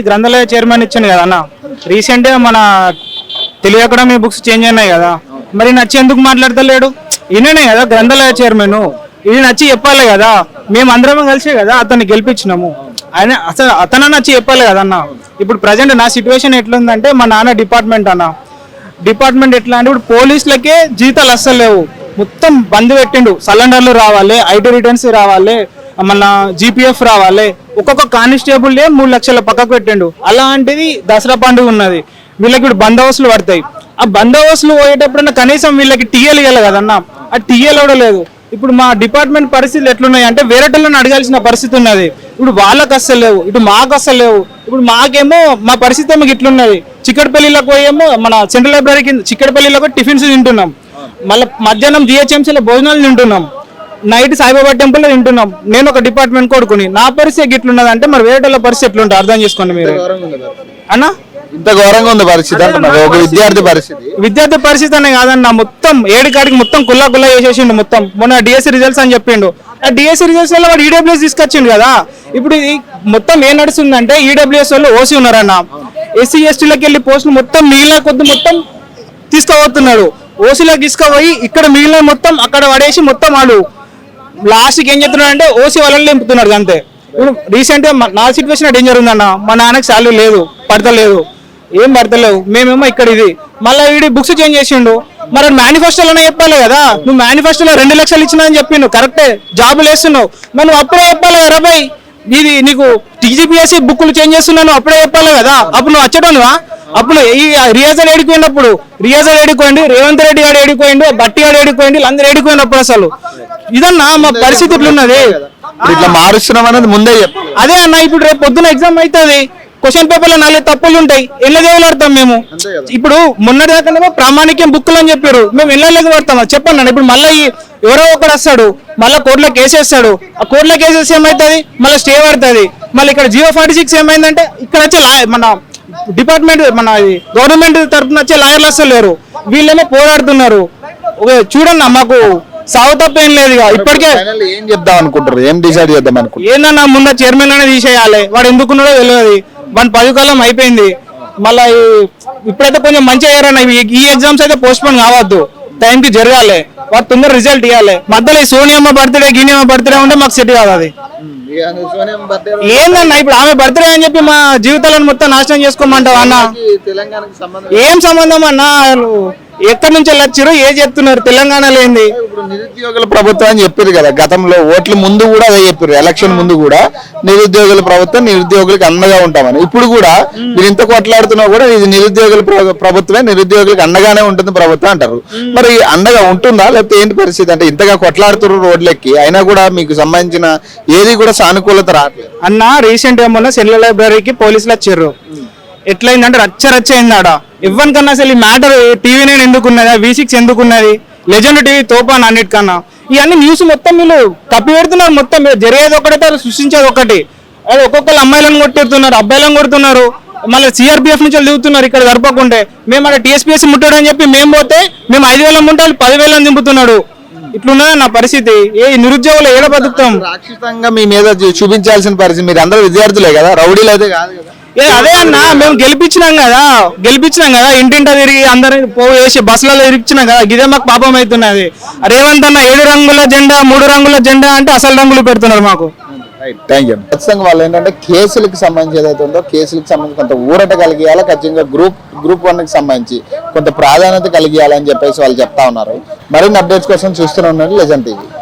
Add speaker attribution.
Speaker 1: గ్రంథాలయ చైర్మన్ ఇచ్చాను కదా అన్న. రీసెంట్గా మన తెలుగు అకాడమీ బుక్స్ చేంజ్ అయినాయి కదా, మరి నచ్చి ఎందుకు మాట్లాడతలేడు? ఈయననే కదా గ్రంథాలయ చైర్మన్, ఇది నచ్చి చెప్పాలి కదా. మేము అందరం కలిసే కదా అతన్ని గెలిపించినాము. ఆయన అసలు అతను నచ్చి చెప్పాలి కదన్న. ఇప్పుడు ప్రజెంట్ నా సిచ్యువేషన్ ఎట్లుందంటే, మా నాన్న డిపార్ట్మెంట్ అన్న, డిపార్ట్మెంట్ ఎట్లా అంటే ఇప్పుడు పోలీసులకే జీతాలు అస్సలు లేవు, మొత్తం బంద్ పెట్టిండు. సరెండర్లు రావాలి, ఐటీ రిటర్న్స్ రావాలి, మన జీపీఎఫ్ రావాలి, ఒక్కొక్క కానిస్టేబుల్ 3 లక్షల పక్కకు పెట్టిండు. అలాంటిది దసరా పండుగ ఉన్నది, వీళ్ళకి ఇప్పుడు బందోబస్తులు పడతాయి. ఆ బందోబస్తులు పోయేటప్పుడన్నా కనీసం వీళ్ళకి టీఎల్ ఇవ్వాలి కదన్న, ఆ టీఎల్ కూడా లేదు. ఇప్పుడు మా డిపార్ట్మెంట్ పరిస్థితులు ఎట్లున్నాయి అంటే వేరేటోళ్ళని అడగాల్సిన పరిస్థితి ఉన్నది. ఇప్పుడు వాళ్ళకి అస్సలు లేవు, ఇటు మాకు అస్సలు లేవు. ఇప్పుడు మాకేమో మా పరిస్థితి ఏమో ఇట్లున్నది. చిక్కడపల్లిలో పోయేమో మన సెంట్రల్ లైబ్రరీకి చిక్కడపల్లిలో టిఫిన్స్ తింటున్నాం, మళ్ళీ మధ్యాహ్నం జిహెచ్ఎంసీలో భోజనాలు తింటున్నాం, నైట్ సాయిబాబా టెంపుల్లో తింటున్నాం. నేను ఒక డిపార్ట్మెంట్ కొడుకుని, నా పరిస్థితి ఎట్లున్నది అంటే మరి వేరేటోళ్ళ పరిస్థితి ఎట్లుంటుంది అర్థం చేసుకోండి మీరు అన్న.
Speaker 2: ఇంత ఘోరంగా ఉంది పరిస్థితి అంటున్నారు. ఒక విద్యార్థి పరిస్థితి
Speaker 1: అనే కాదన్న, మొత్తం ఏడికాడికి మొత్తం కుల్లా చేసేసిండు మొత్తం. మొన్న డిఎస్సి రిజల్ట్స్ అని చెప్పిండు, ఆ డిఎస్సి రిజల్ట్స్ వల్ల వాడు ఈడబ్ల్యూఎస్ తీసుకొచ్చిండు కదా. ఇప్పుడు ఇది మొత్తం ఏం నడుస్తుందంటే ఈడబ్ల్యూఎస్ వాళ్ళు ఓసీ ఉన్నారన్న, ఎస్సీ ఎస్టీలకు వెళ్ళి పోస్టులు మొత్తం మిగిలిన కొద్ది మొత్తం తీసుకుపోతున్నాడు. ఓసీలోకి తీసుకుపోయి ఇక్కడ మిగిలిన మొత్తం అక్కడ పడేసి మొత్తం వాడు లాస్ట్కి ఏం చెప్తున్నాడు అంటే ఓసీ వాళ్ళని నింపుతున్నాడు అంతే. ఇప్పుడు రీసెంట్గా నా సిచ్యువేషన్ డేంజర్ ఉందన్న, మా నాన్నకి శాలరీ లేదు, పడతలేదు, ఏం పడతలేవు. మేమేమో ఇక్కడ ఇది మళ్ళీ వీడి బుక్స్ చేంజ్ చేసిండు. మరి మేనిఫెస్టోలోనే చెప్పాలి కదా, నువ్వు మేనిఫెస్టోలో 2 లక్షలు ఇచ్చినా అని చెప్పిండు, కరెక్టే, జాబులు వేస్తున్నావు, మరి నువ్వు అప్పుడే చెప్పాలి కదా బాయ్. ఇది నీకు టీజీపీఎస్సీ బుక్లు చేంజ్ చేస్తున్నాను అప్పుడే చెప్పాలి కదా. అప్పుడు నువ్వు వచ్చేటోనువా? అప్పుడు ఈ రియాజర్ ఏడిపోయినప్పుడు రియాజర్ ఏడిపోయింది, రేవంత్ రెడ్డి గారు ఏడిపోయిండు, బట్టి గారు ఏడిపోయింది, వీళ్ళందరూ ఏడిపోయినప్పుడు అసలు ఇదన్నా మా పరిస్థితి ఇట్లున్నది.
Speaker 2: ఇట్లా మారుస్తున్నాం అనేది ముందే
Speaker 1: అదే అన్న. ఇప్పుడు రేపు పొద్దున ఎగ్జామ్ అవుతుంది, క్వశ్చన్ పేపర్ లో 4 తప్పులు ఉంటాయి, వెళ్ళదేవులాడతాం మేము. ఇప్పుడు మొన్నటిదాకానేమో ప్రామాణిక్యం బుక్కులు అని చెప్పారు, మేము వెళ్ళలేక పడతాం. చెప్పండి ఇప్పుడు మళ్ళీ ఎవరో ఒకడు వస్తాడు, మళ్ళీ కోర్టులో కేసు వేస్తాడు, ఆ కోర్టులో కేసు వేస్తే ఏమవుతుంది, మళ్ళీ స్టే పడుతుంది. మళ్ళీ ఇక్కడ 046 ఏమైందంటే ఇక్కడ వచ్చే మన డిపార్ట్మెంట్ మన గవర్నమెంట్ తరఫున వచ్చే లాయర్లు అసలు లేరు, వీళ్ళేమో పోరాడుతున్నారు. చూడన్నా మాకు సాగు తప్ప ఏం లేదు. ఇప్పటికే
Speaker 2: ఏం చెప్దాం అనుకుంటారు, ఏం డిసైడ్ చేద్దాం అనుకుంటారు?
Speaker 1: ఏందన్నా ముందు చైర్మన్ అనేది తీసేయాలి, వాడు ఎందుకున్నాడో తెలియదు, వాడి 10 కాలం అయిపోయింది. మళ్ళీ ఇప్పుడైతే కొంచెం మంచిగా అయ్యారన్న, ఈ ఎగ్జామ్స్ అయితే పోస్ట్ పోన్ కావద్దు, టైంకి జరగాలి, వాడు తొందర రిజల్ట్ ఇవ్వాలి. మధ్యలో సోనియమ్మ బర్త్డే గినియమ్మ బర్త్డే ఉంటే మాకు సెట్ కాదు. అది ఏందన్నా ఇప్పుడు ఆమె బర్త్డే అని చెప్పి మా జీవితాలను మొత్తం నాశనం చేసుకోమంటావు అన్న? ఏం సంబంధం అన్న, ఎక్కడి నుంచి వచ్చారు, ఏ చెప్తున్నారు? తెలంగాణలో ఏంది
Speaker 2: ఇప్పుడు నిరుద్యోగుల ప్రభుత్వం అని చెప్పారు కదా, గతంలో ఓట్ల ముందు కూడా అదే చెప్పారు, ఎలక్షన్ ముందు కూడా నిరుద్యోగుల ప్రభుత్వం, నిరుద్యోగులకు అండగా ఉంటామని. ఇప్పుడు కూడా మీరు ఇంత కొట్లాడుతున్నా కూడా ఇది నిరుద్యోగుల ప్రభుత్వమే, నిరుద్యోగులకు అండగానే ఉంటుంది ప్రభుత్వం అంటారు. మరి అండగా ఉంటుందా లేకపోతే ఏంటి పరిస్థితి? అంటే ఇంతగా కొట్లాడుతున్నారు రోడ్లెక్కి, అయినా కూడా మీకు సంబంధించిన ఏది కూడా సానుకూలత రావట్లేదు
Speaker 1: అన్న. రీసెంట్ ఏమన్నా సెంట్రల్ లైబ్రరీకి పోలీసులు వచ్చారు, ఎట్లయిందంటే రచ్చ అయింది ఆడ. ఇవ్వనికన్నా అసలు ఈ మ్యాటర్ టీవీ9 ఎందుకున్నది, V6 ఎందుకున్నది, లెజెండ్ టీవీ తోపాను అన్నిటికన్నా. ఇవన్నీ న్యూస్ మొత్తం వీళ్ళు తప్పి పెడుతున్నారు. మొత్తం జరిగేది ఒకటైతే సృష్టించేది ఒకటి. అది ఒక్కొక్కరు అమ్మాయిలను కొట్టేస్తున్నారు, అబ్బాయిలను కొడుతున్నారు, మళ్ళీ సిఆర్పిఎఫ్ నుంచి దిగుతున్నారు ఇక్కడ జరపకుంటే. మేము అక్కడ టీఎస్పీఎస్సీ ముట్టాడని చెప్పి మేము పోతే మేము 5,000 ముంటాలు 10,000 దింపుతున్నాడు. ఇట్లున్నది నా పరిస్థితి. ఏ నిరుద్యోగులు ఏడ బతుకుతాం?
Speaker 2: రాక్షసంగా మీ మీద చూపించాల్సిన పరిస్థితి. మీరు అందరూ విద్యార్థులే కదా, రౌడీలు అయితే కాదు కదా.
Speaker 1: అదే అన్న, మేము గెలిపించినాం కదా, ఇంటింటా తిరిగి అందరు వేసి బస్సులలో ఇరిపించినాం కదా, ఇదే మాకు పాపం అవుతున్నది. రేవంత్ అన్న 7 రంగుల జెండా 3 రంగుల జెండా అంటే అసలు రంగులు పెడుతున్నారు మాకు.
Speaker 2: ఖచ్చితంగా వాళ్ళు ఏంటంటే కేసులకు సంబంధించి ఏదైతే ఉందో కేసులకు సంబంధించి కొంత ఊరట కలిగియాలి, ఖచ్చితంగా గ్రూప్ 1కి సంబంధించి కొంత ప్రాధాన్యత కలిగియాలని చెప్పేసి వాళ్ళు చెప్తా ఉన్నారు. మరిన్ని అప్డేట్స్ కోసం చూస్తూనే ఉండండి లెజెండ్ టీవీ.